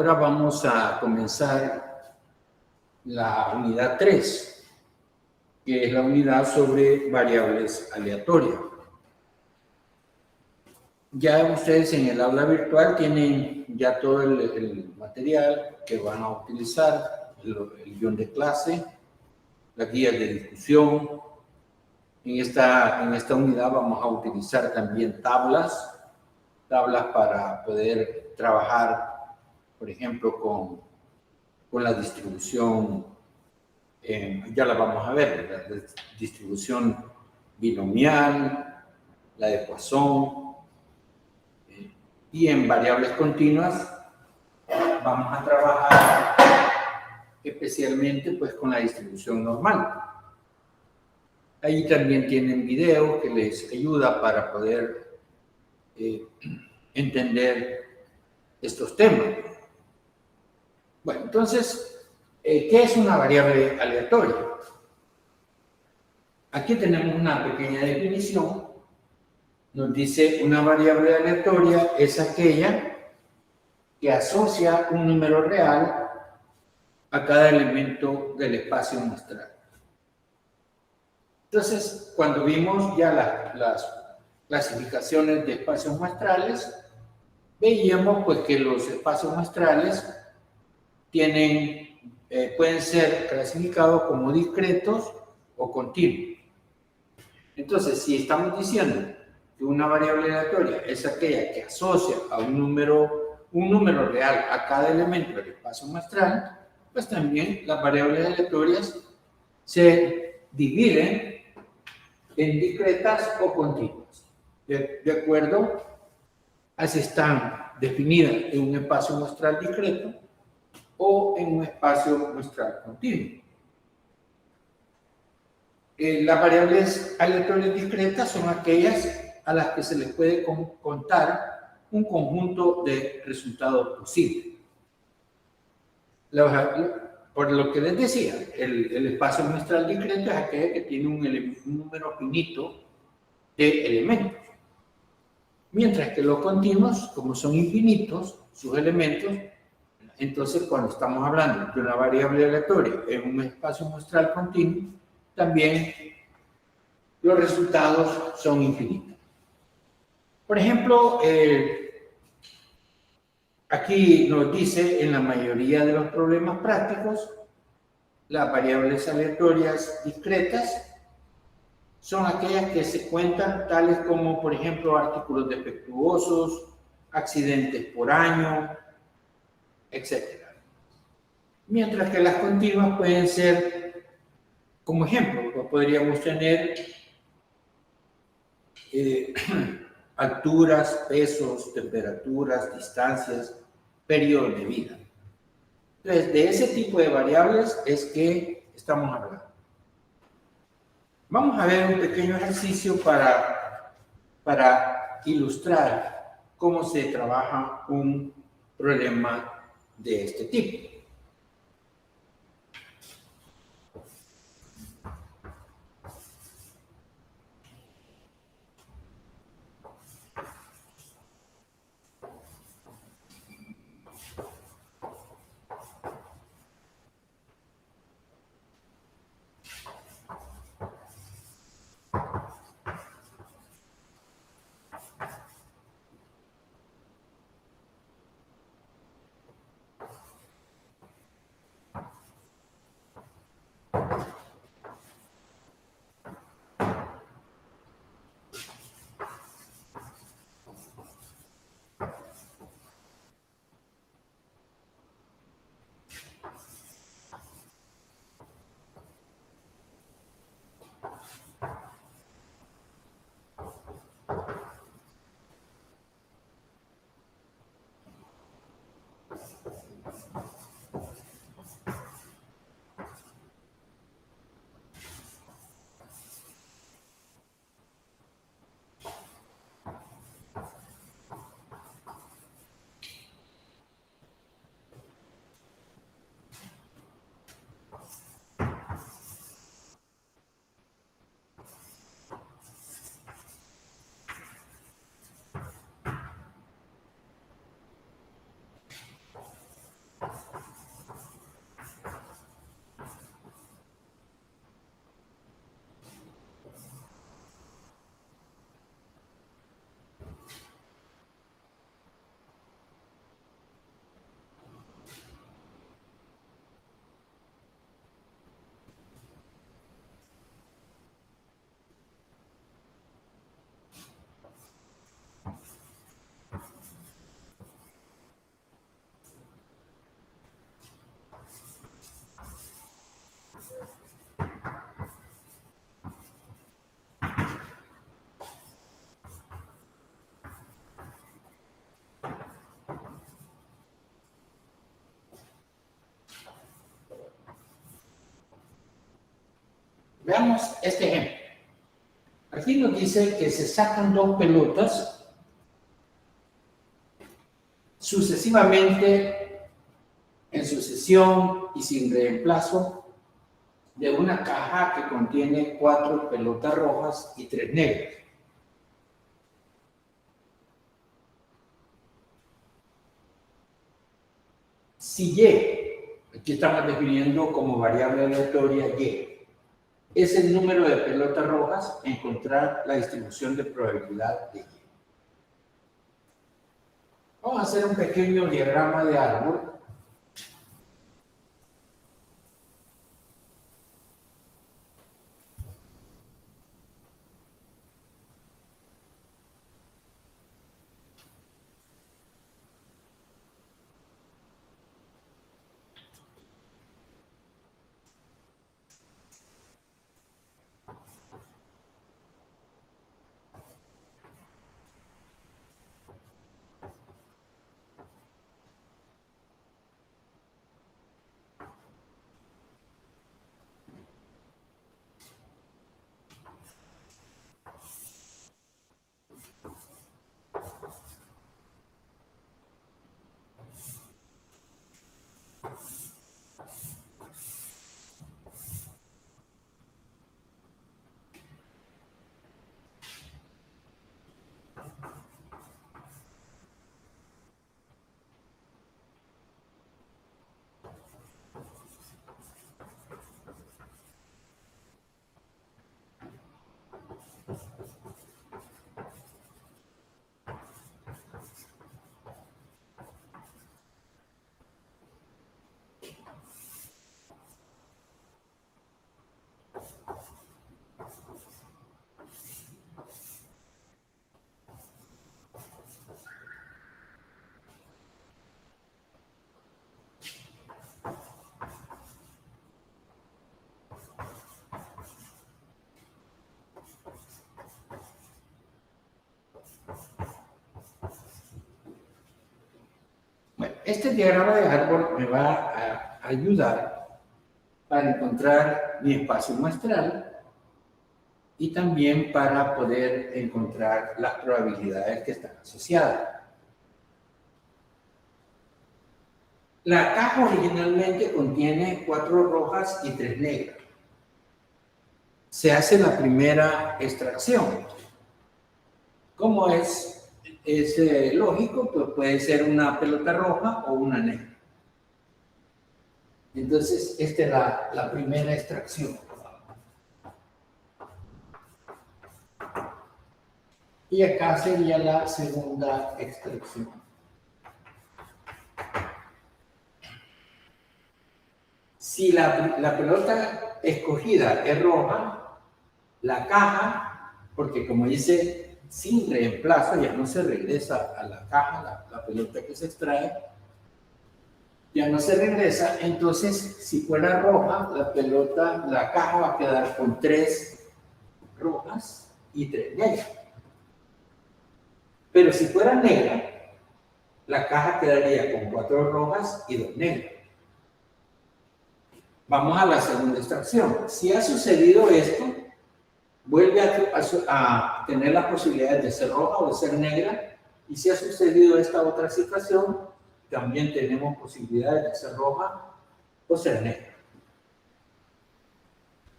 Ahora vamos a comenzar la unidad 3, que es la unidad sobre variables aleatorias. Ya ustedes en el aula virtual tienen ya todo el material que van a utilizar, el guión de clase, las guías de discusión. En esta unidad vamos a utilizar también tablas para poder trabajar, por ejemplo, con la distribución, ya la vamos a ver, la distribución binomial, la de Poisson, y en variables continuas vamos a trabajar especialmente pues con la distribución normal. Ahí también tienen video que les ayuda para poder entender estos temas. Bueno, entonces, ¿qué es una variable aleatoria? Aquí tenemos una pequeña definición. Nos dice una variable aleatoria es aquella que asocia un número real a cada elemento del espacio muestral. Entonces, cuando vimos ya las clasificaciones de espacios muestrales, veíamos pues que los espacios muestrales pueden ser clasificados como discretos o continuos. Entonces, si estamos diciendo que una variable aleatoria es aquella que asocia a un número real a cada elemento del espacio muestral, pues también las variables aleatorias se dividen en discretas o continuas, de acuerdo a si están definidas en un espacio muestral discreto o en un espacio muestral continuo. Las variables aleatorias discretas son aquellas a las que se les puede contar un conjunto de resultados posibles. Por lo que les decía, el espacio muestral discreto es aquel que tiene un número finito de elementos. Mientras que los continuos, como son infinitos, sus elementos, entonces cuando estamos hablando de una variable aleatoria en un espacio muestral continuo, también los resultados son infinitos. Por ejemplo, aquí nos dice en la mayoría de los problemas prácticos, las variables aleatorias discretas son aquellas que se cuentan, tales como, por ejemplo, artículos defectuosos, accidentes por año, etc. Mientras que las continuas pueden ser, como ejemplo, podríamos tener alturas, pesos, temperaturas, distancias, periodos de vida. Entonces, de ese tipo de variables es que estamos hablando. Vamos a ver un pequeño ejercicio para ilustrar cómo se trabaja un problema de este tipo. Veamos este ejemplo. Aquí nos dice que se sacan dos pelotas sucesivamente, en sucesión y sin reemplazo, de una caja que contiene 4 pelotas rojas y 3 negras. Si Y, aquí estamos definiendo como variable aleatoria Y, es el número de pelotas rojas, encontrar la distribución de probabilidad de Y. Vamos a hacer un pequeño diagrama de árbol. Bueno, este diagrama de árbol me va a ayudar para encontrar mi espacio muestral y también para poder encontrar las probabilidades que están asociadas. La caja originalmente contiene 4 rojas y 3 negras. Se hace la primera extracción. ¿Cómo es lógico? Pues puede ser una pelota roja o una negra. Entonces, esta es la primera extracción. Y acá sería la segunda extracción. Si la pelota escogida es roja, la caja, porque como dice, sin reemplazo, ya no se regresa a la caja, la pelota que se extrae, ya no se regresa. Entonces, si fuera roja, la caja va a quedar con 3 rojas y 3 negras. Pero si fuera negra, la caja quedaría con 4 rojas y 2 negras. Vamos a la segunda extracción. Si ha sucedido esto, vuelve a tener las posibilidades de ser roja o de ser negra. Y si ha sucedido esta otra situación, también tenemos posibilidades de ser roja o ser negra.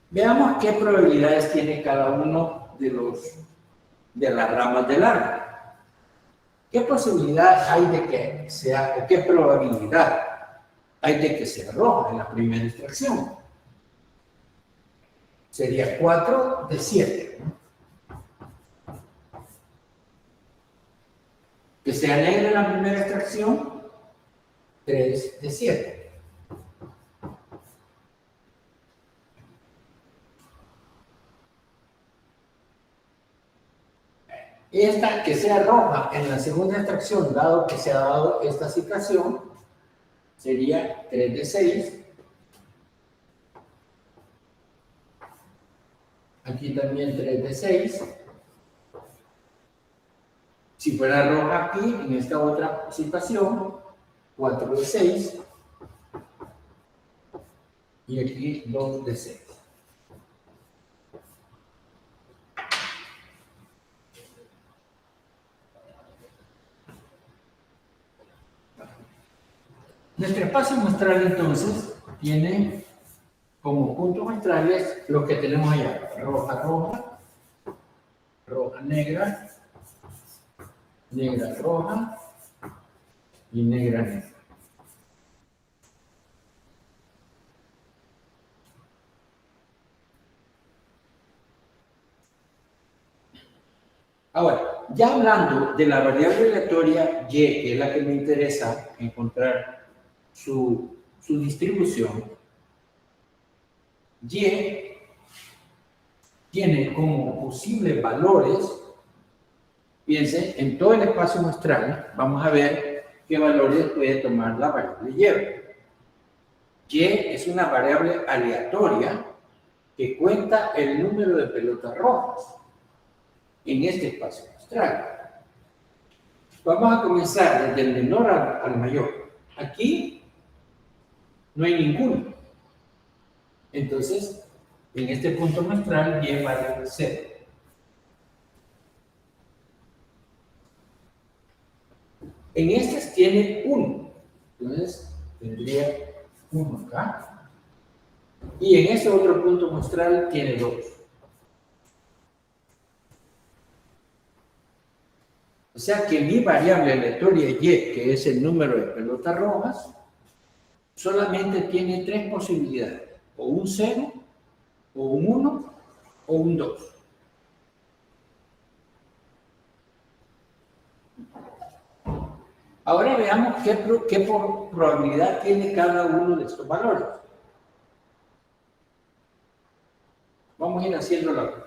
Veamos qué probabilidades tiene cada uno de las ramas del árbol. ¿Qué posibilidad hay de que sea, o qué probabilidad hay de que sea roja en la primera extracción? Sería 4 de 7. Que sea negra en la primera extracción, 3 de 7. Esta que sea roja en la segunda extracción, dado que se ha dado esta situación, sería 3 de 6. Aquí también 3 de 6. Si fuera roja aquí, en esta otra situación, 4 de 6. Y aquí 2 de 6. muestral entonces tiene como puntos muestrales lo que tenemos allá: roja, roja, roja, negra, negra, roja y negra, negra. Ahora, ya hablando de la variable aleatoria y, que es la que me interesa encontrar su distribución, y tiene como posibles valores, fíjense, en todo el espacio muestral, vamos a ver qué valores puede tomar la variable y. Y es una variable aleatoria que cuenta el número de pelotas rojas en este espacio muestral. Vamos a comenzar desde el menor al mayor. Aquí no hay ninguno. Entonces, en este punto muestral, y vale 0. En este tiene 1. Entonces, tendría 1 acá. Y en ese otro punto muestral tiene 2. O sea que mi variable aleatoria y, que es el número de pelotas rojas, solamente tiene 3 posibilidades: o un 0, o un 1, o un 2. Ahora veamos qué probabilidad tiene cada uno de estos valores. Vamos a ir haciendo la prueba.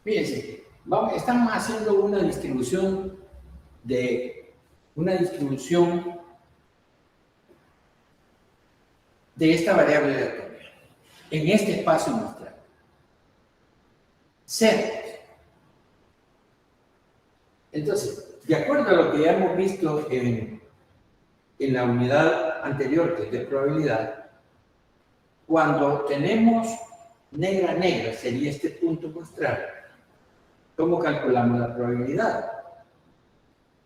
Fíjense, estamos haciendo una distribución de esta variable aleatoria en este espacio muestral. 0. Entonces, de acuerdo a lo que ya hemos visto en la unidad anterior, que es de probabilidad, cuando tenemos negra, negra, sería este punto muestral, ¿cómo calculamos la probabilidad?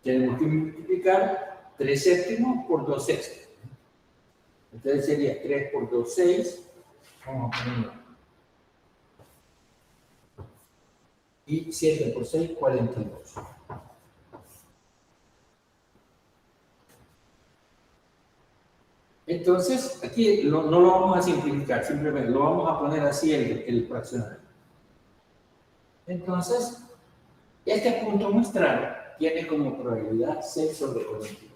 Tenemos que multiplicar 3 séptimos por 2 sextos. Entonces sería 3 por 2, 6. Vamos a ponerlo. Y 7 por 6, 42. Entonces, aquí no lo vamos a simplificar, simplemente lo vamos a poner así el fraccionario. Entonces, este punto muestral tiene como probabilidad 6 sobre 42.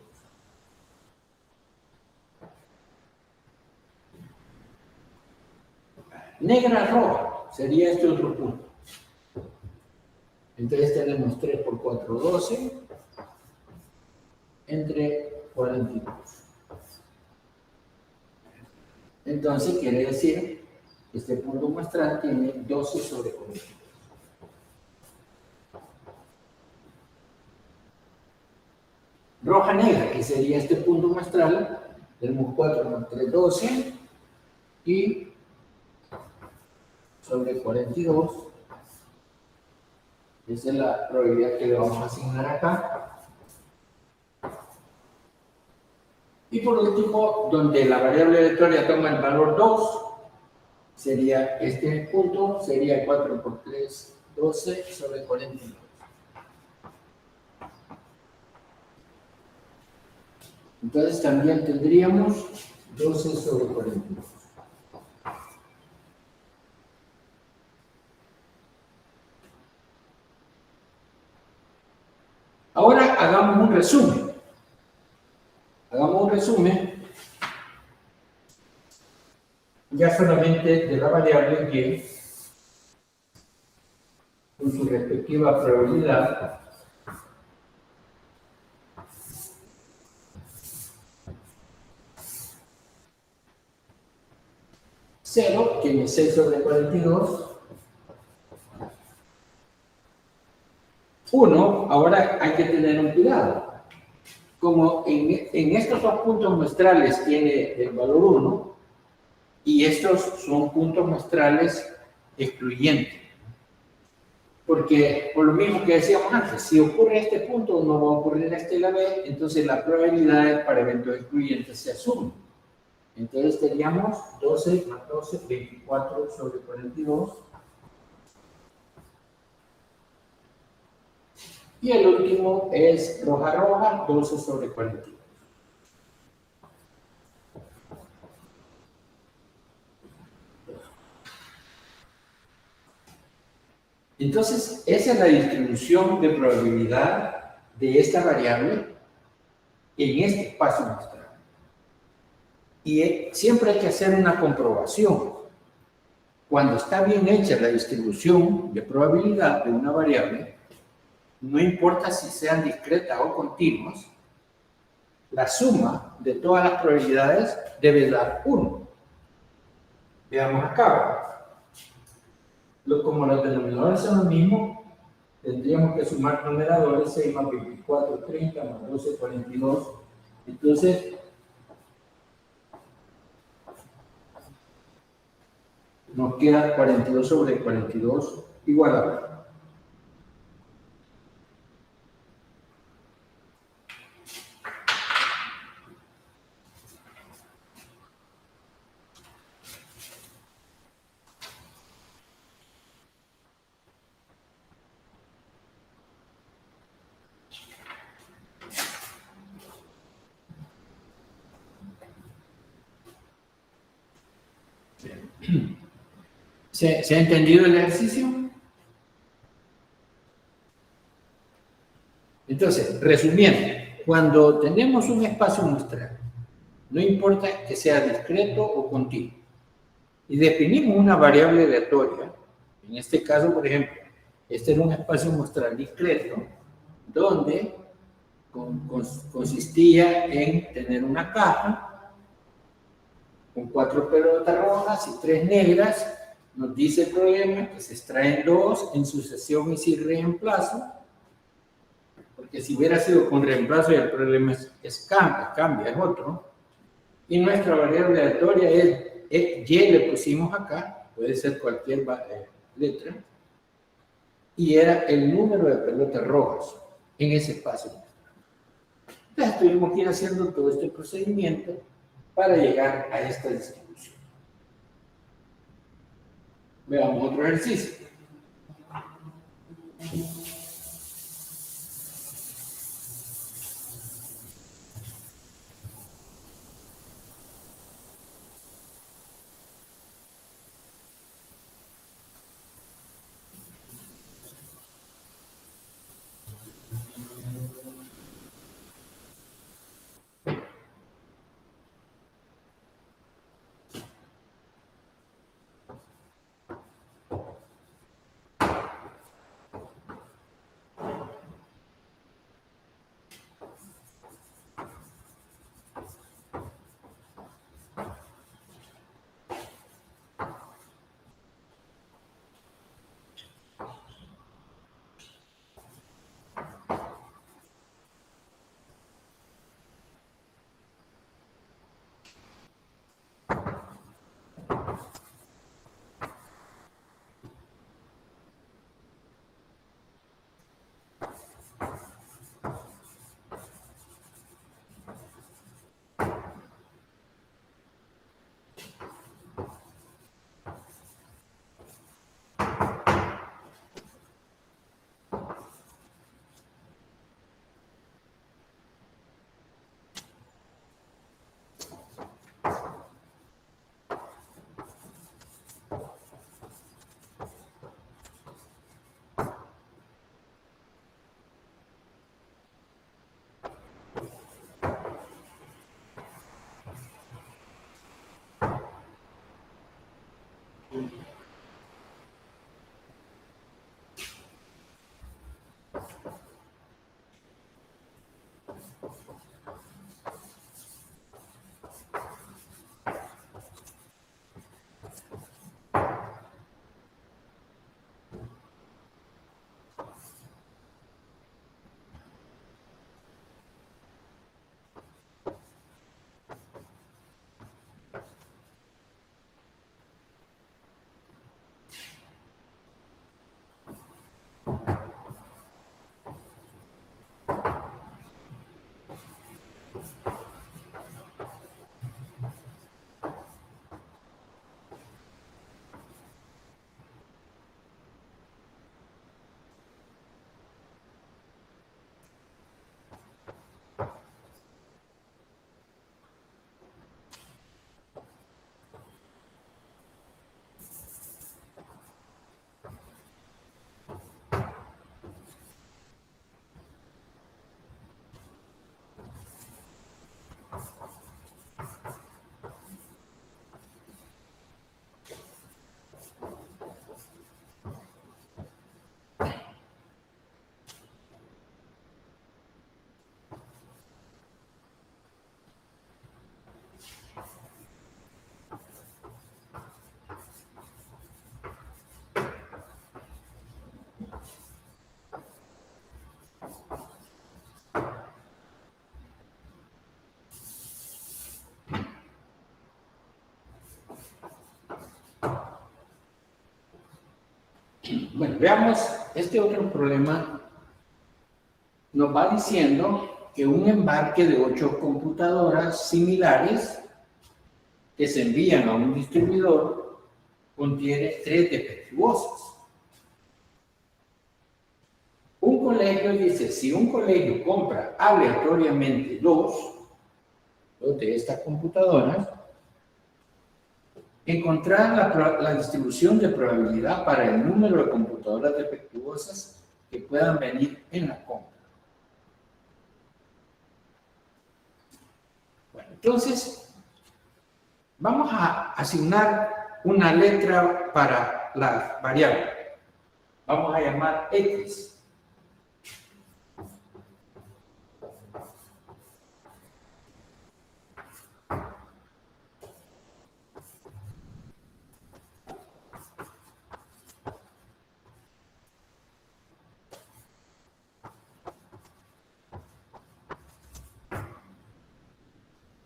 Negra, roja, sería este otro punto. Entonces tenemos 3 por 4, 12, entre 42. Entonces quiere decir que este punto muestral tiene 12 sobre 42. Roja, negra, que sería este punto muestral, tenemos 4 por 3, 12, y sobre 42. Esa es la probabilidad que le vamos a asignar acá. Y por último, donde la variable aleatoria toma el valor 2, sería este punto, sería 4 por 3, 12 sobre 42. Entonces también tendríamos 12 sobre 42. Ahora hagamos un resumen. Hagamos un resumen ya solamente de la variable y con su respectiva probabilidad. Cero tiene 6 sobre 42. 1, ahora hay que tener un cuidado. Como en estos dos puntos muestrales tiene el valor 1, y estos son puntos muestrales excluyentes. Porque por lo mismo que decíamos antes, si ocurre este punto, no va a ocurrir este la vez, entonces las probabilidades para eventos excluyentes se asumen. Entonces teníamos 12 más 12, 24 sobre 42. Y el último es roja, 12 sobre 42. Entonces, esa es la distribución de probabilidad de esta variable en este espacio muestral. Y siempre hay que hacer una comprobación. Cuando está bien hecha la distribución de probabilidad de una variable, no importa si sean discretas o continuas, la suma de todas las probabilidades debe dar 1. Veamos acá. Como los denominadores son los mismos, tendríamos que sumar numeradores, 6 más 24, 30, más 12, 42. Entonces, nos queda 42 sobre 42 igual a 1. ¿Se ha entendido el ejercicio? Entonces, resumiendo, cuando tenemos un espacio muestral, no importa que sea discreto o continuo, y definimos una variable aleatoria, en este caso, por ejemplo, este era un espacio muestral discreto, donde consistía en tener una caja con 4 pelotas rojas y 3 negras. Nos dice el problema que se extraen 2 en sucesión y sin reemplazo, porque si hubiera sido con reemplazo ya el problema cambia, es otro. Y nuestra variable aleatoria es y, le pusimos acá, puede ser cualquier letra, y era el número de pelotas rojas en ese espacio. Entonces tuvimos que ir haciendo todo este procedimiento para llegar a esta distribución. Veamos otro ejercicio. Bueno, veamos, este otro problema nos va diciendo que un embarque de 8 computadoras similares que se envían a un distribuidor contiene 3 defectuosas. Un colegio dice, si un colegio compra aleatoriamente dos de estas computadoras, encontrar la distribución de probabilidad para el número de computadoras defectuosas que puedan venir en la compra. Bueno, entonces, vamos a asignar una letra para la variable. Vamos a llamar X.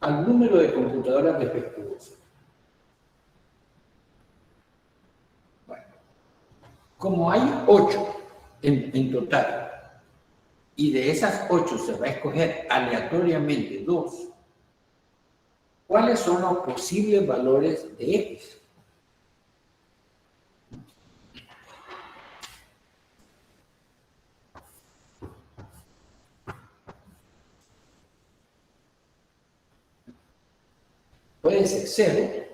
Al número de computadoras defectuosas. Bueno, como hay 8 en total, y de esas 8 se va a escoger aleatoriamente 2, ¿cuáles son los posibles valores de X? Puede ser 0,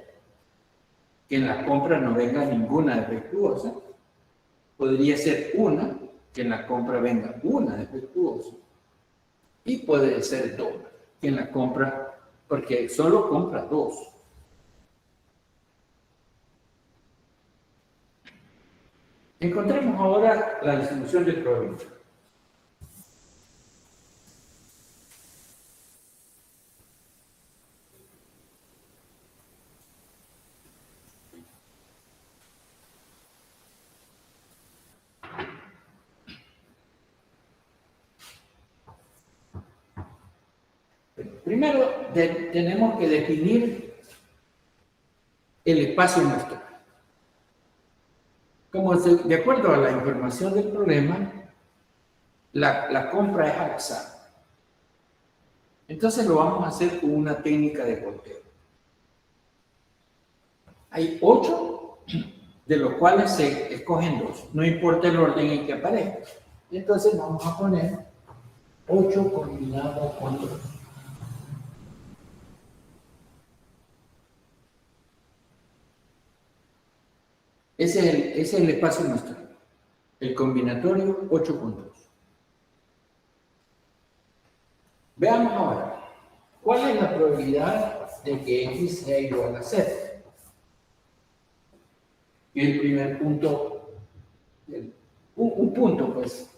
que en la compra no venga ninguna defectuosa. Podría ser 1, que en la compra venga una defectuosa. Y puede ser 2, que en la compra, porque solo compra 2. Encontremos ahora la distribución de probabilidad. Primero, tenemos que definir el espacio muestral. Como de acuerdo a la información del problema, la compra es al azar. Entonces lo vamos a hacer con una técnica de conteo. Hay 8, de los cuales se escogen 2. No importa el orden en que aparezca. Entonces vamos a poner 8 combinado con 2. Ese es el espacio muestral. El combinatorio 8 con 2. Veamos ahora, ¿cuál es la probabilidad de que X sea igual a 0? el primer punto, un punto, pues,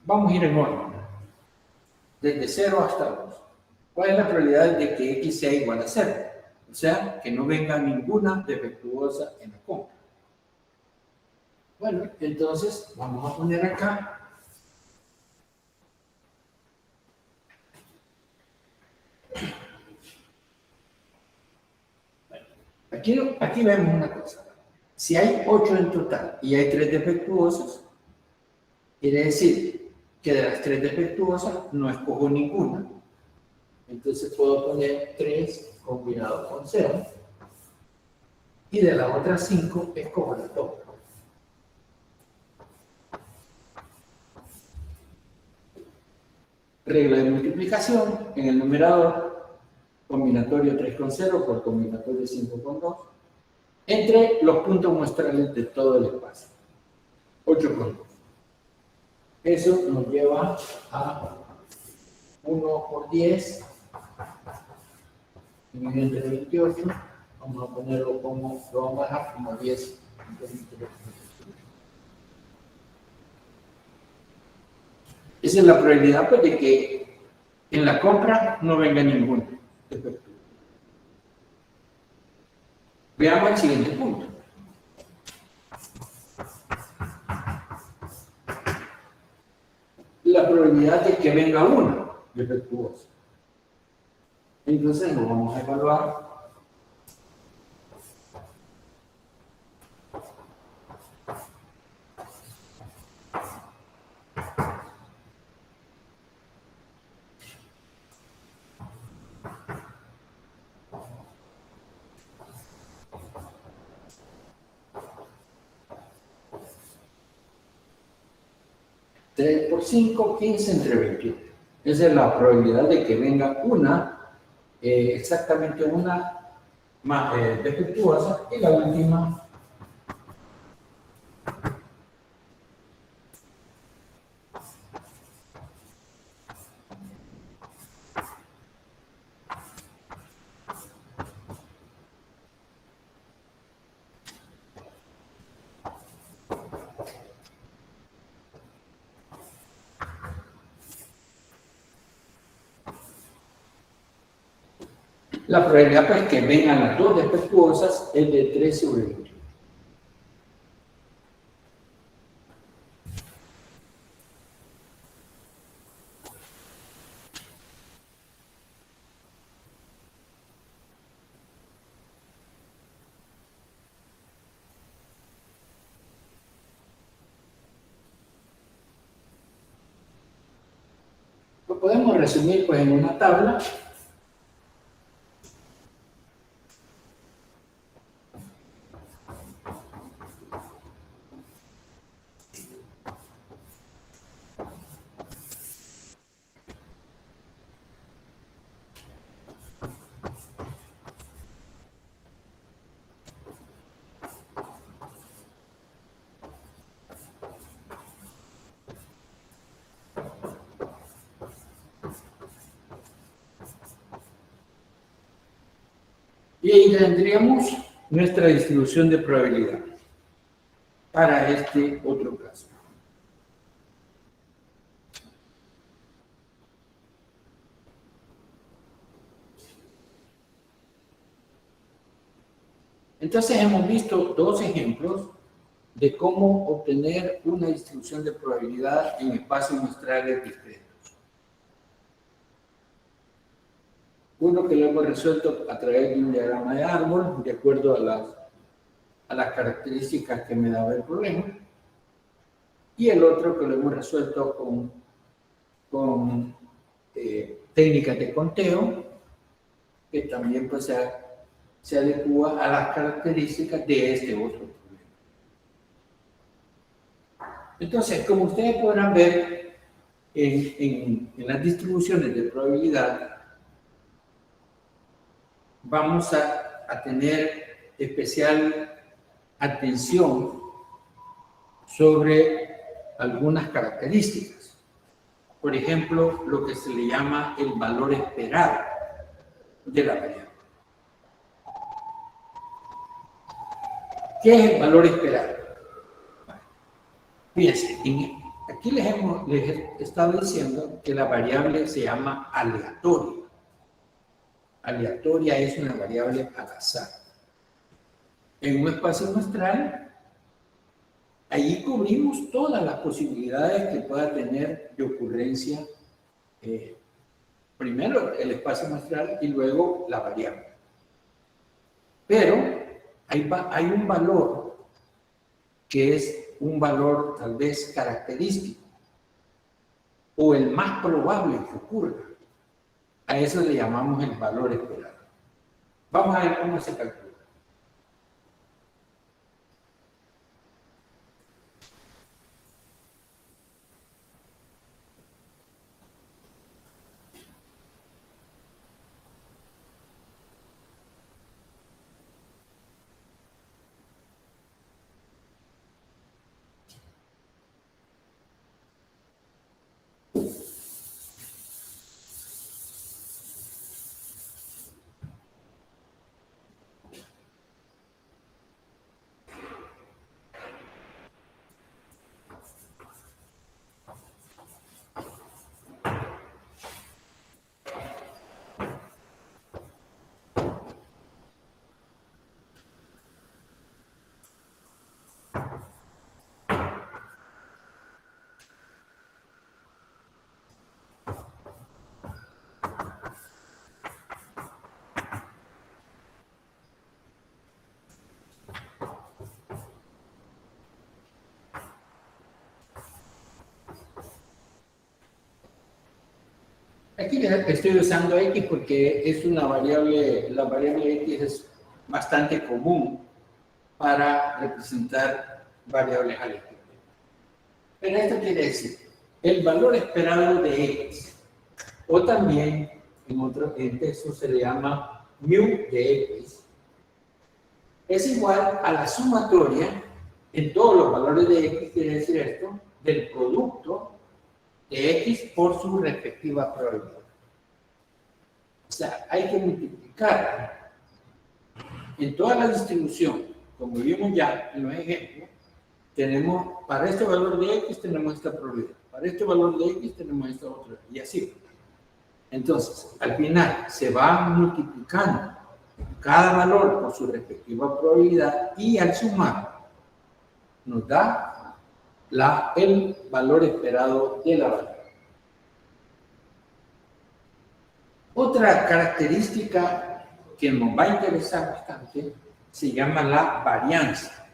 vamos a ir en orden, desde 0 hasta 2. ¿Cuál es la probabilidad de que X sea igual a 0? O sea, que no venga ninguna defectuosa en la compra. Bueno, entonces vamos a poner acá aquí vemos una cosa. Si hay 8 en total y hay 3 defectuosas, quiere decir que de las 3 defectuosas no escojo ninguna. Entonces puedo poner 3 combinado con 0. Y de las otras 5 escojo las 2. Regla de multiplicación en el numerador, combinatorio 3 con 0 por combinatorio 5 con 2, entre los puntos muestrales de todo el espacio. 8 con 2. Eso nos lleva a 1 por 10 dividido entre 28. Vamos a ponerlo como, lo vamos a dejar como 10. Esa es la probabilidad, pues, de que en la compra no venga ningún defecto. Veamos el siguiente punto. La probabilidad de que venga una defectuosa. Entonces lo vamos a evaluar. Tres por 5, 15 entre 21. Esa es la probabilidad de que venga una, exactamente una más defectuosa, y la última la probabilidad, pues, que vengan las dos defectuosas es de 3 sobre 21. Lo podemos resumir, pues, en una tabla. Y ahí tendríamos nuestra distribución de probabilidad para este otro caso. Entonces hemos visto dos ejemplos de cómo obtener una distribución de probabilidad en espacios muestrales discretos. Uno que lo hemos resuelto a través de un diagrama de árbol, de acuerdo a las características que me daba el problema. Y el otro que lo hemos resuelto con técnicas de conteo, que también, pues, se adecua a las características de este otro problema. Entonces, como ustedes podrán ver en las distribuciones de probabilidad, vamos a tener especial atención sobre algunas características. Por ejemplo, lo que se le llama el valor esperado de la variable. ¿Qué es el valor esperado? Fíjense, aquí les he estado diciendo que la variable se llama aleatoria. Aleatoria es una variable al azar. En un espacio muestral, allí cubrimos todas las posibilidades que pueda tener de ocurrencia, primero el espacio muestral y luego la variable. Pero hay un valor que es un valor tal vez característico o el más probable que ocurra. A eso le llamamos el valor esperado. Vamos a ver cómo se calcula. Aquí estoy usando X porque es una variable, la variable X es bastante común para representar variables aleatorias. Pero esto quiere decir el valor esperado de X, o también en otro texto se le llama mu de X, es igual a la sumatoria en todos los valores de X, quiere decir esto, del producto de X por su respectiva probabilidad. O sea, hay que multiplicar en toda la distribución, como vimos ya en los ejemplos, tenemos, para este valor de X tenemos esta probabilidad, para este valor de X tenemos esta otra, y así. Entonces, al final se va multiplicando cada valor por su respectiva probabilidad y al sumar nos da el valor esperado de la variable. Otra característica que nos va a interesar bastante se llama la varianza,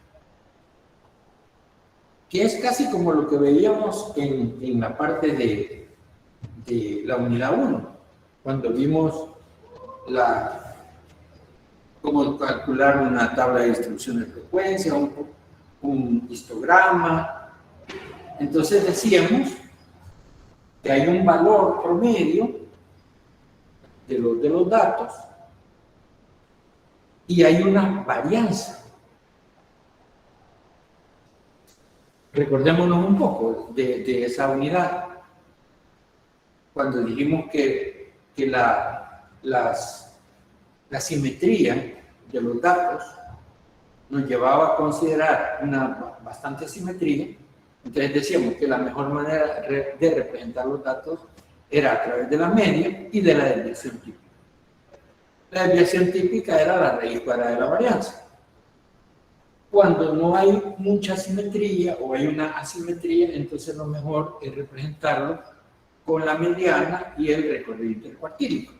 que es casi como lo que veíamos en la parte de la unidad 1, cuando vimos cómo calcular una tabla de distribución de frecuencia, un histograma. Entonces decíamos que hay un valor promedio de los datos y hay una varianza. Recordémonos un poco de esa unidad, cuando dijimos que la simetría de los datos nos llevaba a considerar una bastante simetría. Entonces decíamos que la mejor manera de representar los datos era a través de la media y de la desviación típica. La desviación típica era la raíz cuadrada de la varianza. Cuando no hay mucha simetría o hay una asimetría, entonces lo mejor es representarlo con la mediana y el recorrido intercuartílico.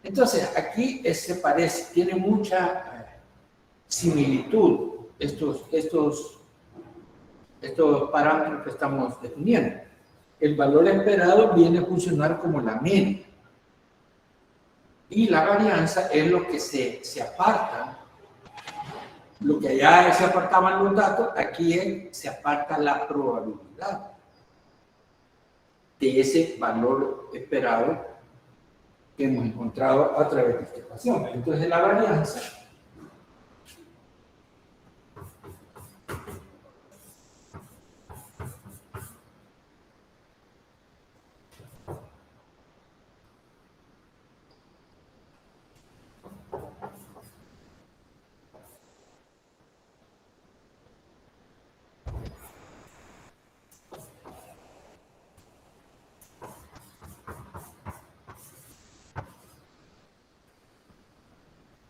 Entonces, aquí se parece, tiene mucha similitud estos parámetros que estamos definiendo. El valor esperado viene a funcionar como la media. Y la varianza es lo que se aparta. Lo que allá se apartaban los datos, aquí se aparta la probabilidad de ese valor esperado que hemos encontrado a través de esta ecuación. Entonces la varianza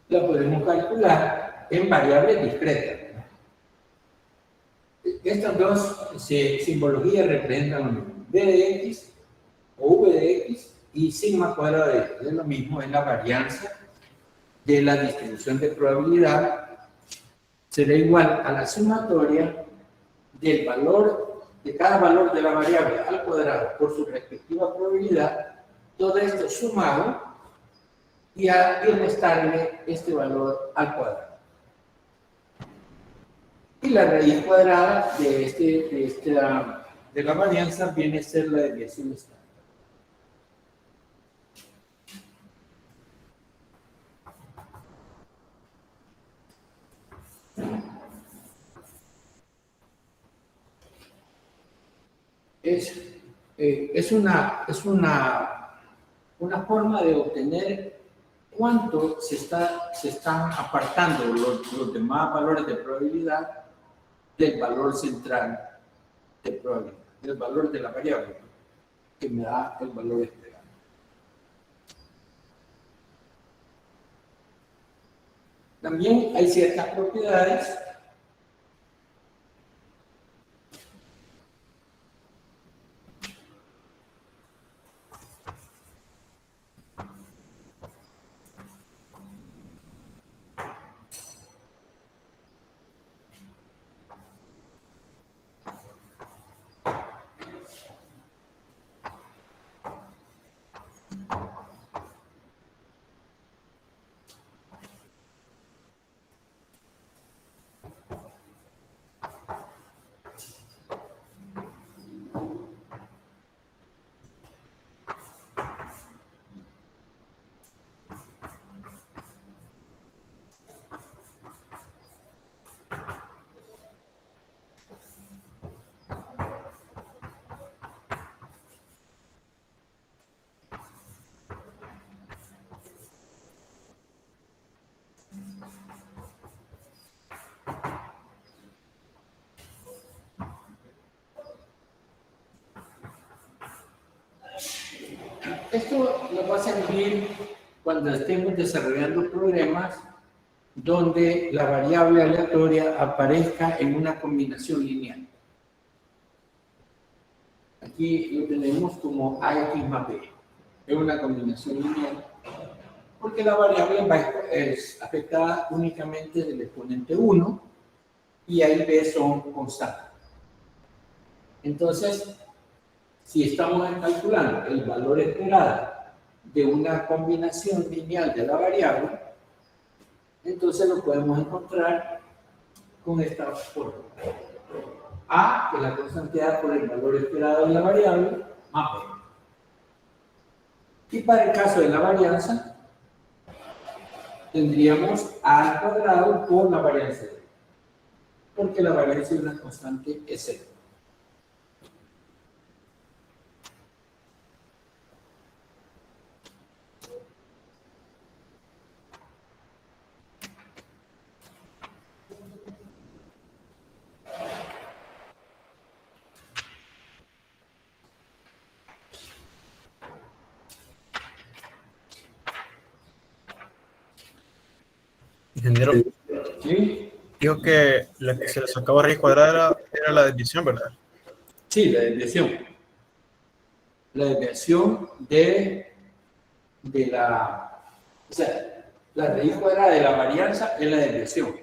la podemos calcular en variables discretas. Estas dos simbologías representan lo mismo. B de X o V de X y sigma cuadrado de X. Es lo mismo, es la varianza de la distribución de probabilidad. Será igual a la sumatoria del valor, de cada valor de la variable al cuadrado por su respectiva probabilidad, todo esto sumado y restarle este valor al cuadrado. Y la raíz cuadrada de la varianza viene a ser la desviación estándar. Es una forma de obtener cuánto se están apartando los demás valores de probabilidad del valor central de probabilidad, del valor de la variable que me da el valor esperado. También hay ciertas propiedades Esto nos va a servir cuando estemos desarrollando problemas donde la variable aleatoria aparezca en una combinación lineal. Aquí lo tenemos como AX más B. Es una combinación lineal porque la variable es afectada únicamente del exponente 1 y A y B son constantes. Entonces, si estamos calculando el valor esperado de una combinación lineal de la variable, entonces lo podemos encontrar con esta forma. A, que es la constante A por el valor esperado de la variable, más B. Y para el caso de la varianza, tendríamos A al cuadrado por la varianza de B, porque la varianza de una constante es 0. Ingeniero, ¿Sí? dijo que la que se le sacaba raíz cuadrada era la desviación, ¿verdad? Sí, la desviación. La desviación de la... O sea, la raíz cuadrada de la varianza es la desviación.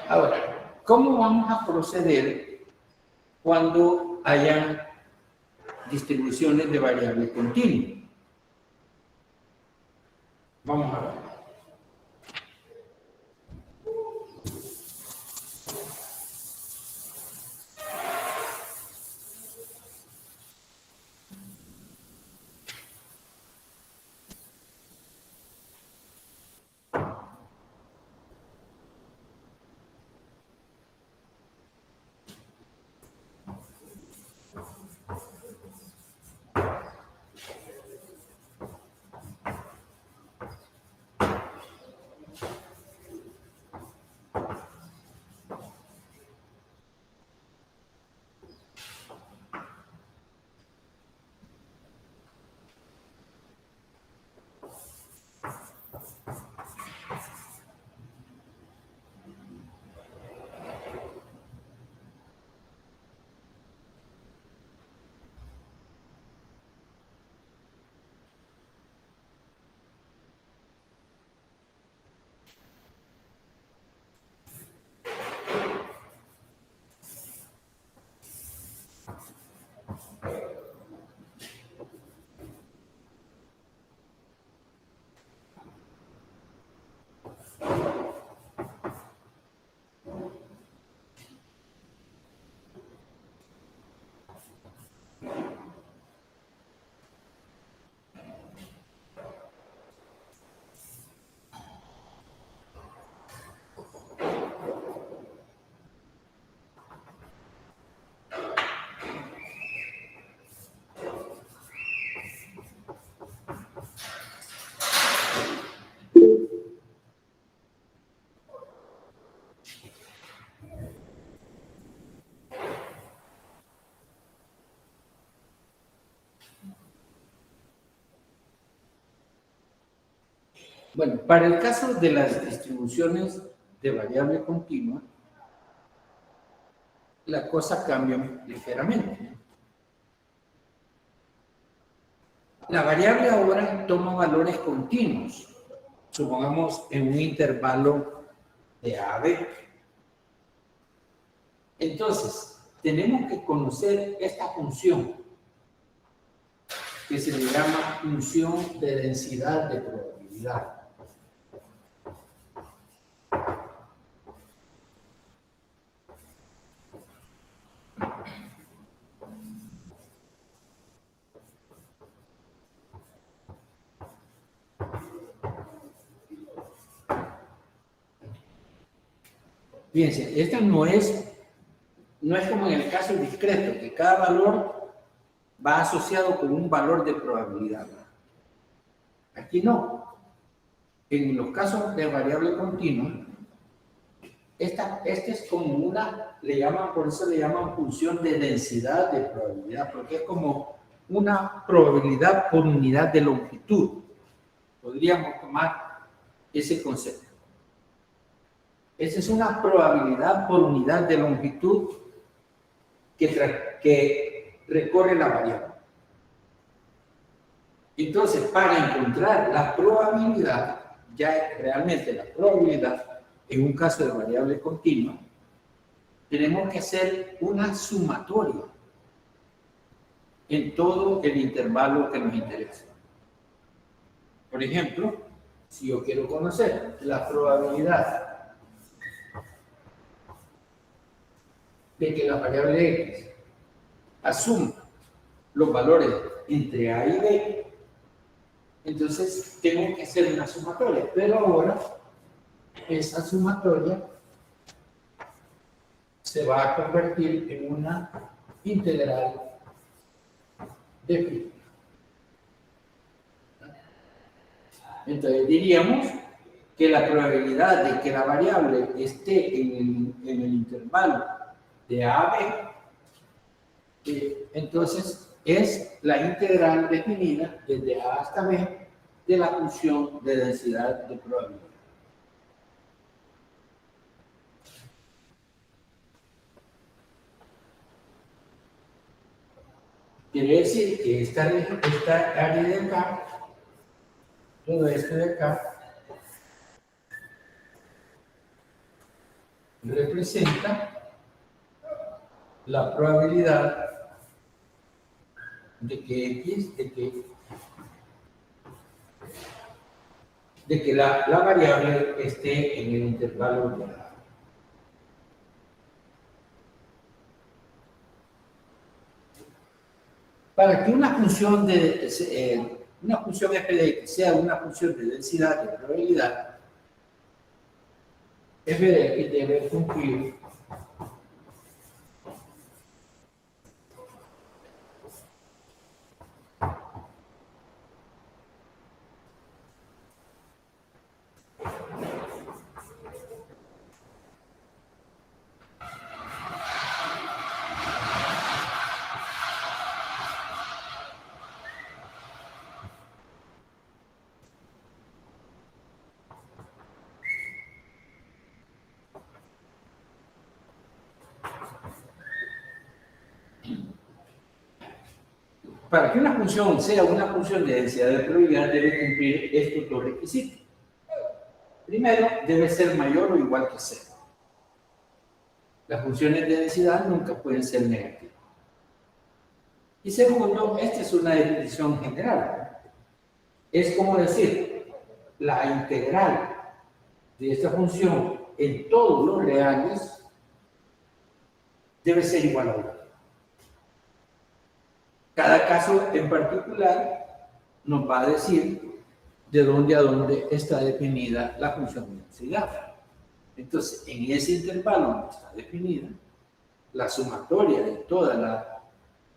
Ahora, ¿cómo vamos a proceder cuando hayan distribuciones de variables continuas? Vamos a ver. Bueno, para el caso de las distribuciones de variable continua, la cosa cambia ligeramente. La variable ahora toma valores continuos, supongamos en un intervalo de A a B. Entonces, tenemos que conocer esta función que se le llama función de densidad de probabilidad. Fíjense, esto no es como en el caso discreto, que cada valor va asociado con un valor de probabilidad. Aquí no. En los casos de variable continua, esta es como una, por eso le llaman función de densidad de probabilidad, porque es como una probabilidad por unidad de longitud. Podríamos tomar ese concepto. Esa es una probabilidad por unidad de longitud que recorre la variable. Entonces, para encontrar la probabilidad, ya realmente la probabilidad, en un caso de variable continua, tenemos que hacer una sumatoria en todo el intervalo que nos interesa. Por ejemplo, si yo quiero conocer la probabilidad de que la variable x asuma los valores entre a y b, entonces tengo que hacer una sumatoria, pero ahora esa sumatoria se va a convertir en una integral de pi. Entonces diríamos que la probabilidad de que la variable esté en el intervalo de a a b, entonces es la integral definida desde a hasta b de la función de densidad de probabilidad. Quiere decir que esta área de acá, todo esto de acá, representa la probabilidad de que x, de que la variable esté en el intervalo de A. Para que una función f de x sea una función de densidad de probabilidad, f de x debe cumplir para que una función sea una función de densidad de probabilidad, debe cumplir estos dos requisitos. Primero, debe ser mayor o igual que 0. Las funciones de densidad nunca pueden ser negativas. Y segundo, esta es una definición general. Es como decir, la integral de esta función en todos los reales debe ser igual a 1. Cada caso en particular nos va a decir de dónde a dónde está definida la función de densidad. Entonces, en ese intervalo donde está definida, la sumatoria de toda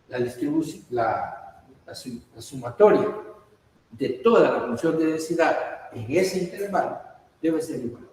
la distribución, la sumatoria de toda la función de densidad en ese intervalo debe ser igual.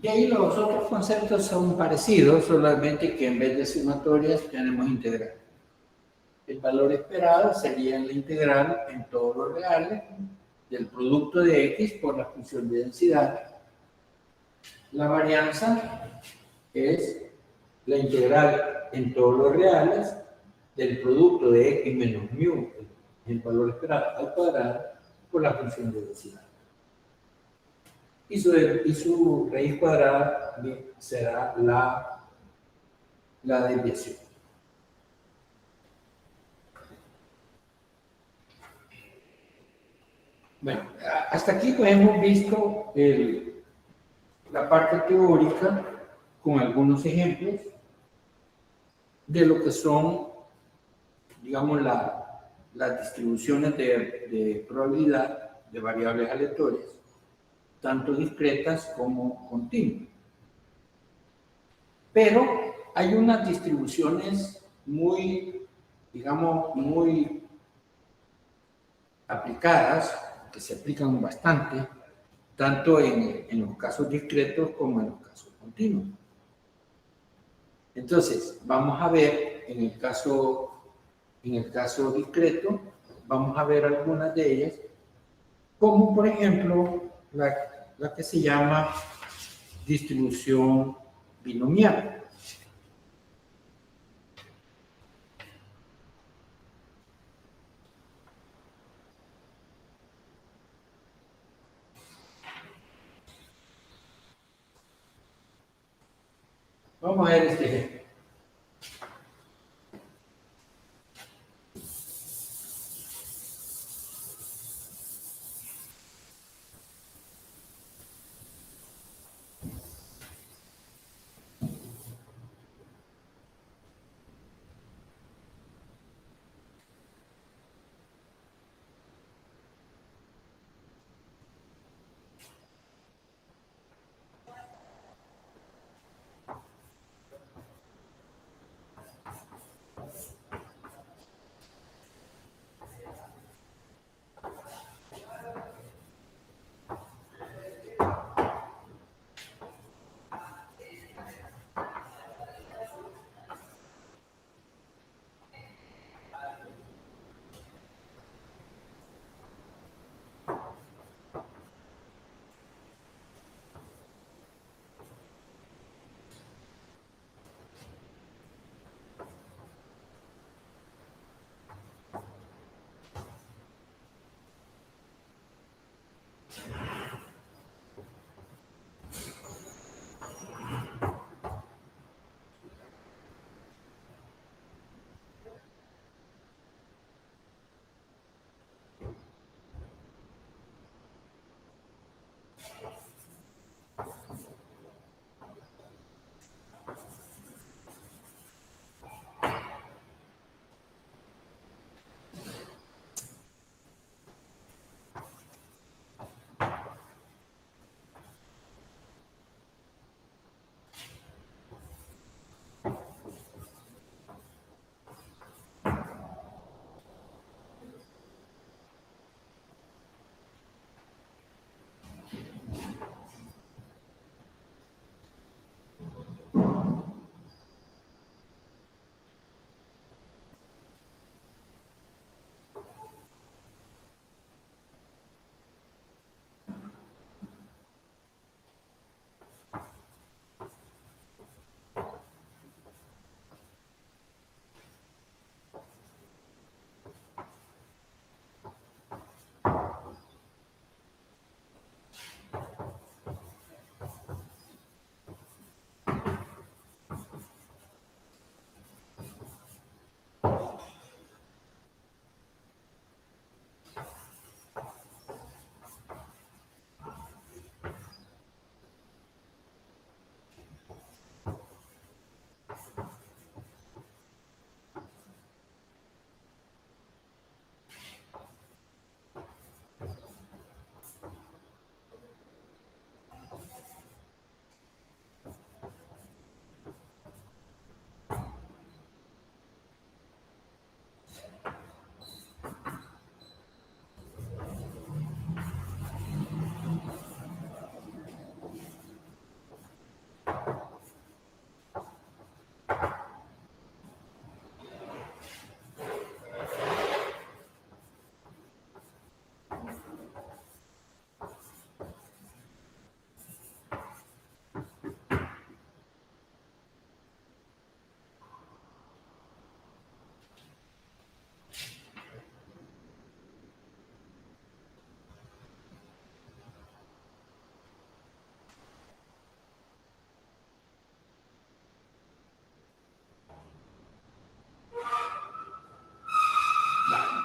Y ahí los otros conceptos son parecidos, solamente que en vez de sumatorias tenemos integral. El valor esperado sería la integral en todos los reales del producto de X por la función de densidad. La varianza es la integral en todos los reales del producto de X menos mu, el valor esperado al cuadrado, por la función de densidad. Y su raíz cuadrada será la desviación. Bueno, hasta aquí pues hemos visto la parte teórica con algunos ejemplos de lo que son, digamos, las distribuciones de probabilidad de variables aleatorias, tanto discretas como continuas. Pero hay unas distribuciones muy, digamos, muy aplicadas, que se aplican bastante, tanto en los casos discretos como en los casos continuos. Entonces, vamos a ver en el caso discreto, vamos a ver algunas de ellas, como por ejemplo la que se llama distribución binomial. Vamos a ver este ejemplo.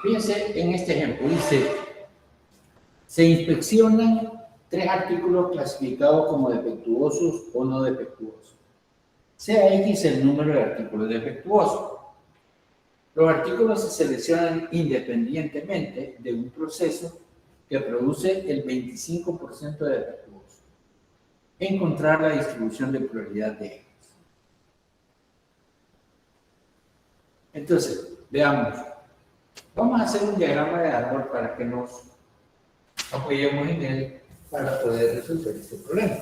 Fíjense en este ejemplo, dice, se inspeccionan 3 artículos clasificados como defectuosos o no defectuosos. Sea X el número de artículos defectuosos. Los artículos se seleccionan independientemente de un proceso que produce el 25% de defectuosos. Encontrar la distribución de prioridad de ellos. Entonces, veamos. Vamos a hacer un diagrama de árbol para que nos apoyemos en él para poder resolver este problema.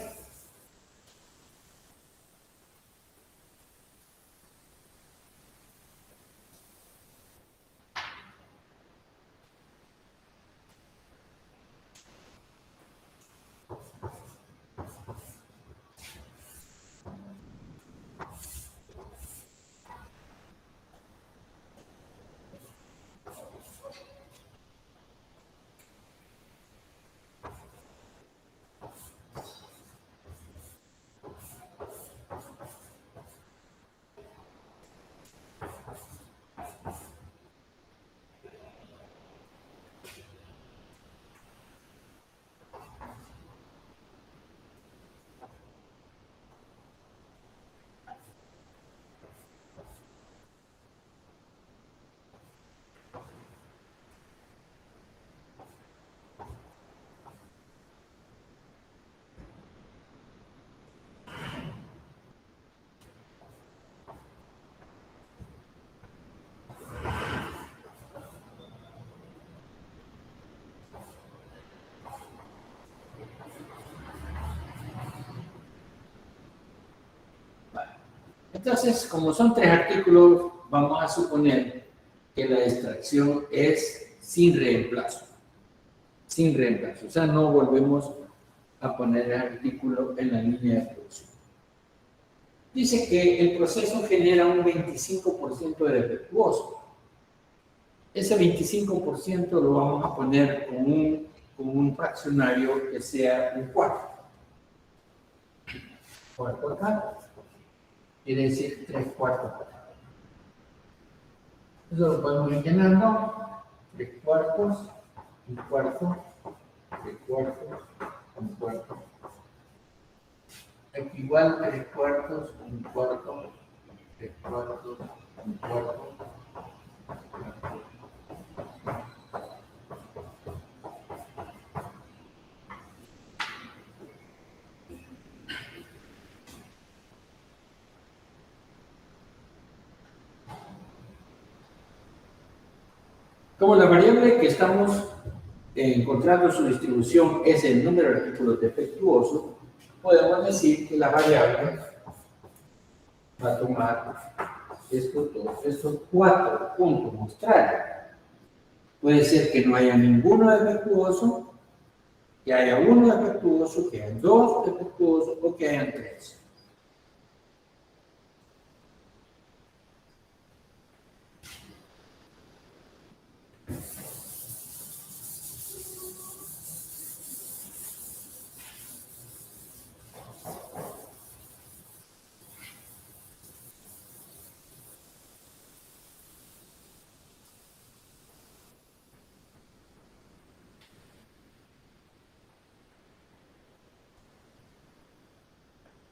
Entonces, como son 3 artículos, vamos a suponer que la extracción es sin reemplazo. Sin reemplazo. O sea, no volvemos a poner el artículo en la línea de producción. Dice que el proceso genera un 25% de defectuoso. Ese 25% lo vamos a poner con un fraccionario que sea un cuarto. Cuarto acá. Quiere decir 3/4. Eso lo podemos ir llenando. 3/4, un cuarto, 3/4, un cuarto. Aquí igual 3/4, un cuarto, 3/4, un cuarto. Como la variable que estamos encontrando su distribución es el número de artículos defectuosos, podemos decir que la variable va a tomar estos 4 puntos mostrar. Puede ser que no haya ninguno defectuoso, que haya uno defectuoso, que haya 2 defectuosos o que hayan 3.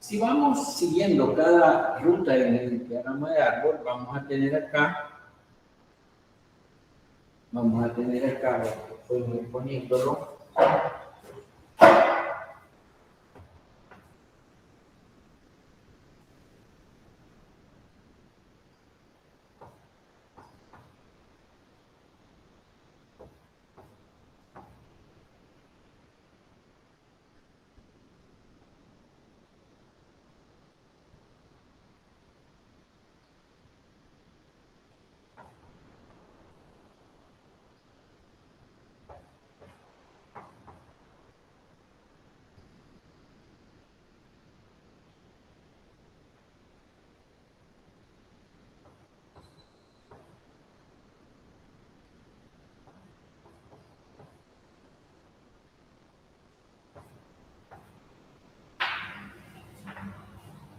Si vamos siguiendo cada ruta en el diagrama de árbol, vamos a tener acá, podemos ir poniéndolo.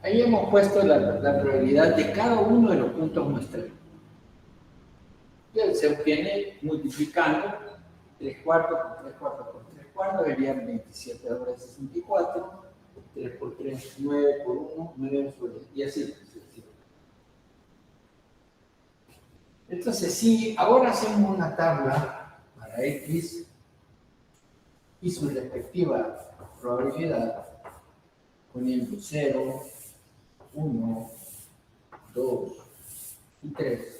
Ahí hemos puesto la probabilidad de cada uno de los puntos muestreos. se obtiene multiplicando 3 cuartos por 3 cuartos por 3 cuartos, serían 27 sobre 64, 3 por 3, 9 por 1, 9 sobre, y así. Entonces, si ahora hacemos una tabla para X y su respectiva probabilidad, poniendo 0, 1, 2 y 3.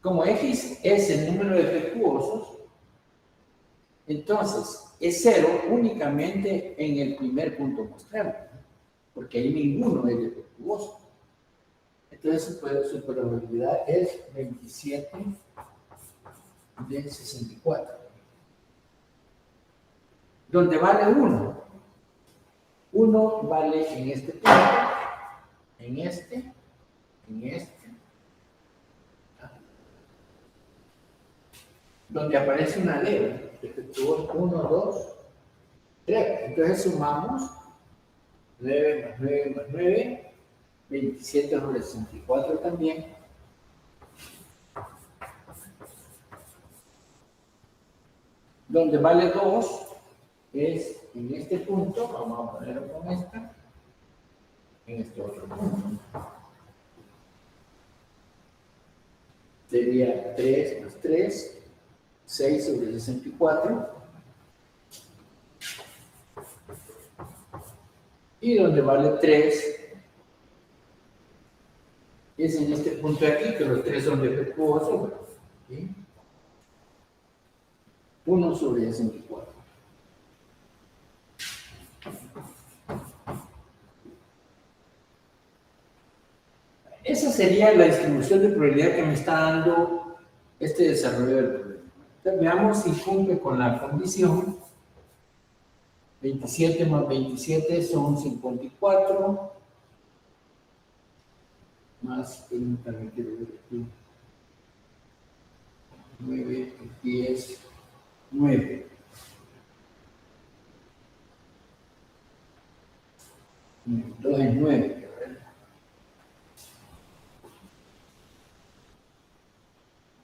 Como X es el número de defectuosos, entonces es 0 únicamente en el primer punto muestrable, porque ahí ninguno es defectuoso. Entonces su probabilidad es 27 de 64. Donde vale 1. 1 vale en este punto, en este, donde aparece una ley, defectuoso 1, 2, 3. Entonces sumamos 9 más 9 más 9. 27 sobre 64 también. Donde vale 2 es en este punto, vamos a ponerlo con esta, en este otro punto. Sería 3 más 3, 6 sobre 64. Y donde vale 3 es en este punto de aquí, que los 3 son defectuosos, ¿sí? 1 sobre 64. Esa sería la distribución de probabilidad que me está dando este desarrollo del problema. Entonces, veamos si cumple con la condición. 27 más 27 son 54. Más, también quiero ver aquí, 9, 10, 9. Entonces es 9.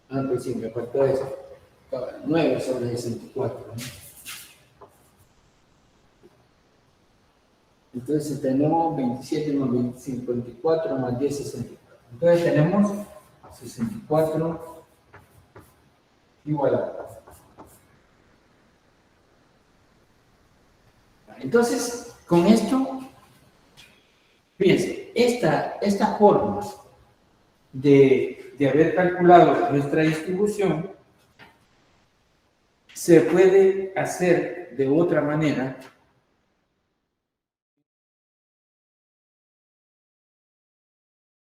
Ah, pues sí, me faltó eso. 9 sobre 64. ¿No? Entonces tenemos 27 más 54 más 10, 64. Entonces tenemos 64 igual a 4. Entonces, con esto, fíjense, esta forma de haber calculado nuestra distribución se puede hacer de otra manera